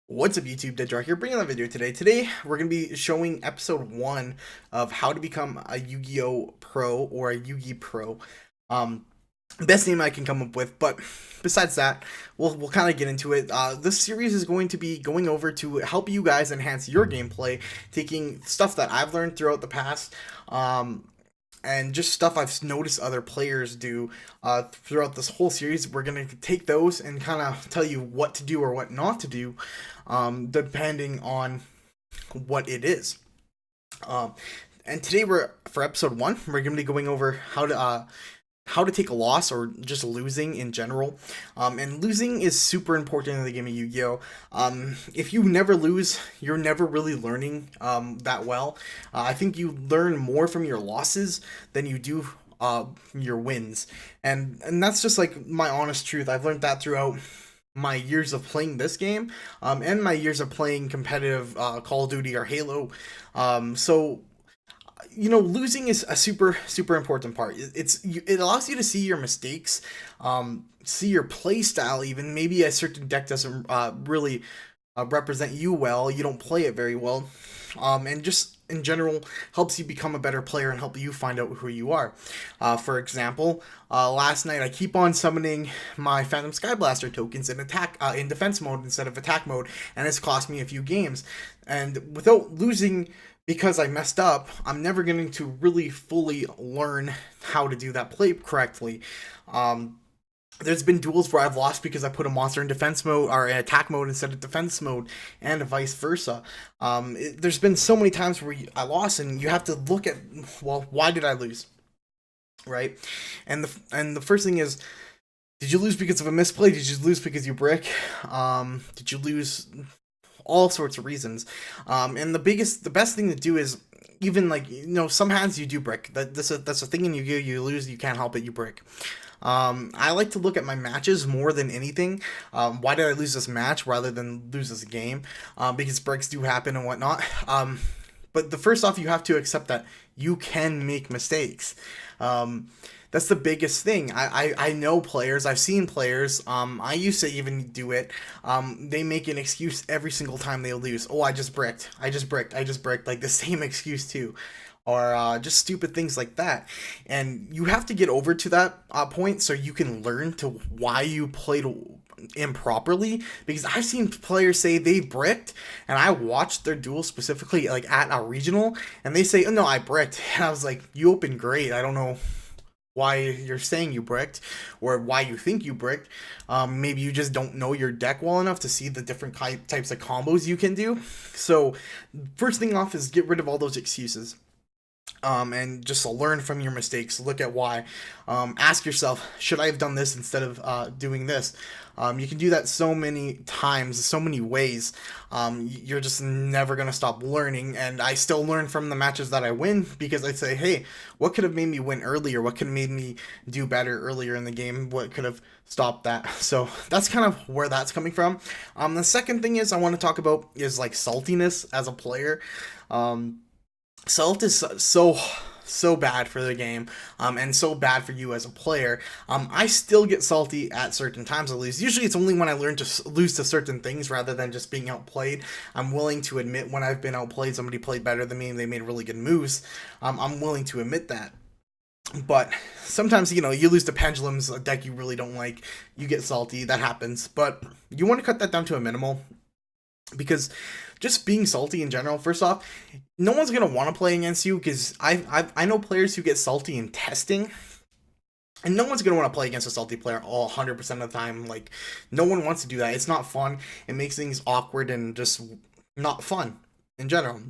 What's up YouTube, Deadrock here, bringing that video today. Today, we're going to be showing episode 1 of how to become a Yu-Gi-Oh! Pro or a Yu-Gi Pro. Um, Best name I can come up with, but besides that, we'll kind of get into it. This series is going to be going over to help you guys enhance your gameplay, taking stuff that I've learned throughout the past, and just stuff I've noticed other players do throughout this whole series. We're going to take those and kind of tell you what to do or what not to do, depending on what it is. And today for episode 1, we're going to be going over how to take a loss or just losing in general. And losing is super important in the game of Yu-Gi-Oh! If you never lose, you're never really learning that well. I think you learn more from your losses than you do your wins. And that's just like my honest truth. I've learned that throughout my years of playing this game, and my years of playing competitive Call of Duty or Halo. So losing is a super important part. It allows you to see your mistakes, see your play style. Even maybe a certain deck doesn't really represent you well. You don't play it very well, and just in general helps you become a better player and help you find out who you are. For example, last night I keep on summoning my Phantom Skyblaster tokens in in defense mode instead of attack mode, and it's cost me a few games. And without losing because I messed up, I'm never going to really fully learn how to do that play correctly. There's been duels where I've lost because I put a monster in defense mode or in attack mode instead of defense mode, and vice versa. There's been so many times where I lost, and you have to look at, well, why did I lose, right? And the first thing is, did you lose because of a misplay? Did you lose because you brick? Did you lose? All sorts of reasons. And the best thing to do is, even like, some hands you do brick. That's a thing in Yu-Gi-Oh! You lose, you can't help it, you brick. I like to look at my matches more than anything. Why did I lose this match rather than lose this game? Because breaks do happen and whatnot. But the first off, you have to accept that you can make mistakes. That's the biggest thing. I know players. I've seen players. I used to even do it. They make an excuse every single time they lose. Oh, I just bricked. I just bricked. I just bricked. Like the same excuse too, or just stupid things like that. And you have to get over to that point so you can learn to why you played improperly, because I've seen players say they bricked, and I watched their duel specifically like at a regional, and they say, oh no, I bricked. And I was like, you opened great. I don't know why you're saying you bricked or why you think you bricked. Maybe you just don't know your deck well enough to see the different types of combos you can do. So first thing off is get rid of all those excuses. And just learn from your mistakes. Look at why. Ask yourself, should I have done this instead of doing this? You can do that so many times, so many ways. You're just never going to stop learning. And I still learn from the matches that I win, because I say, hey, what could have made me win earlier? What could have made me do better earlier in the game? What could have stopped that? So that's kind of where that's coming from. The second thing is I want to talk about is like saltiness as a player. Salt is so bad for the game, and so bad for you as a player. I still get salty at certain times, at least. Usually it's only when I learn to lose to certain things rather than just being outplayed. I'm willing to admit when I've been outplayed, somebody played better than me and they made really good moves. I'm willing to admit that. But sometimes, you lose to Pendulums, a deck you really don't like, you get salty, that happens. But you want to cut that down to a minimal, because just being salty in general, first off, no one's gonna want to play against you, because I know players who get salty in testing, and no one's gonna want to play against a salty player all 100% of the time. Like, no one wants to do that. It's not fun. It makes things awkward and just not fun in general.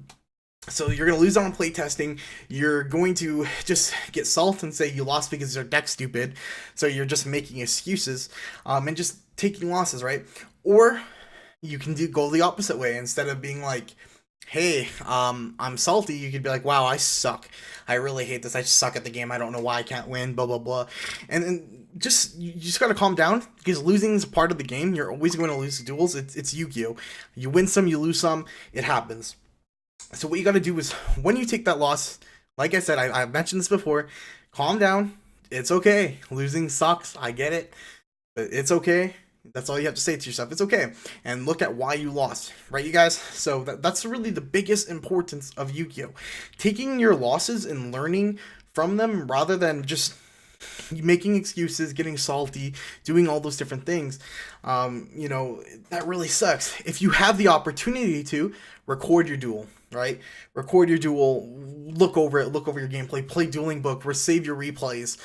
So you're going to lose on play testing. You're going to just get salt and say you lost because your deck's stupid. So you're just making excuses, and just taking losses, right? Or you can go the opposite way. Instead of being like, hey, I'm salty, you could be like, wow, I suck. I really hate this. I suck at the game. I don't know why I can't win, blah, blah, blah. And then you just got to calm down, because losing is part of the game. You're always going to lose duels. It's Yu-Gi-Oh! You win some, you lose some. It happens. So what you got to do is, when you take that loss, like I said, I've mentioned this before, calm down. It's okay. Losing sucks. I get it. But it's okay. That's all you have to say to yourself. It's okay. And look at why you lost, right, you guys? So that's really the biggest importance of Yu-Gi-Oh! Taking your losses and learning from them rather than just making excuses, getting salty, doing all those different things. That really sucks. If you have the opportunity to record your duel, right? Record your duel, look over it, look over your gameplay, play Dueling Book, save your replays.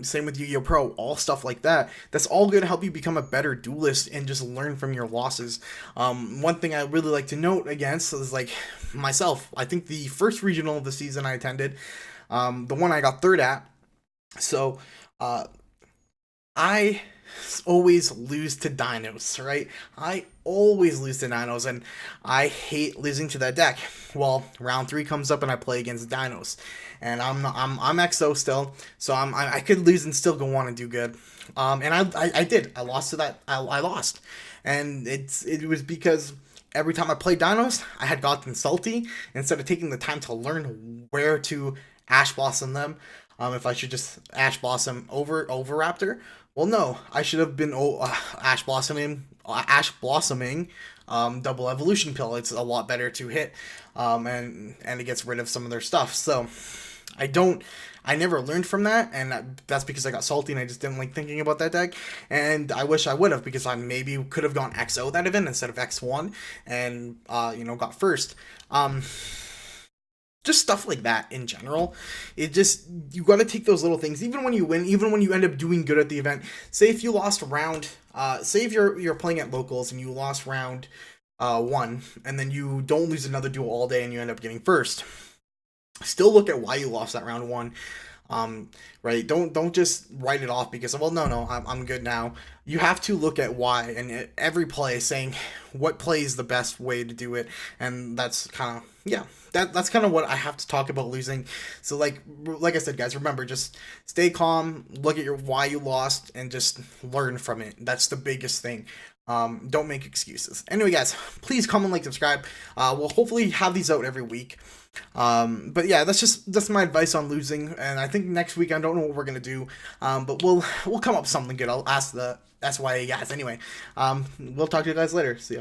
Same with Yu-Gi-Oh! Pro, all stuff like that. That's all going to help you become a better duelist and just learn from your losses. One thing I really like to note against is like myself. I think the first regional of the season I attended, the one I got third at. So, I always lose to Dinos, right? I always lose to Dinos, and I hate losing to that deck. Well, round 3 comes up, and I play against Dinos, and I'm XO still, so I could lose and still go on and do good. And I did. I lost to that. I lost, and it was because every time I played Dinos, I had gotten salty instead of taking the time to learn where to Ash Blossom them. If I should just Ash Blossom over Raptor. Well, no, I should have been Ash Blossoming Double Evolution Pill. It's a lot better to hit, and it gets rid of some of their stuff. So I never learned from that, and that's because I got salty and I just didn't like thinking about that deck. And I wish I would have, because I maybe could have gone XO that event instead of X1 and got first. Just stuff like that in general. You got to take those little things, even when you win, even when you end up doing good at the event. Say if you lost round, say if you're playing at locals and you lost round 1, and then you don't lose another duel all day and you end up getting first. Still look at why you lost that round 1. Right? Don't just write it off because, well, no, I'm good now. You have to look at why, and every play saying what play is the best way to do it, and that's kind of that's kind of what I have to talk about losing. So like I said, guys, remember, just stay calm, look at your why you lost, and just learn from it. That's the biggest thing. Don't make excuses. Anyway, guys, please comment, like, subscribe. We'll hopefully have these out every week. But yeah, that's my advice on losing. And I think next week I don't know what we're gonna do. But we'll come up with something good. I'll ask the SYA guys. Anyway, we'll talk to you guys later. See ya.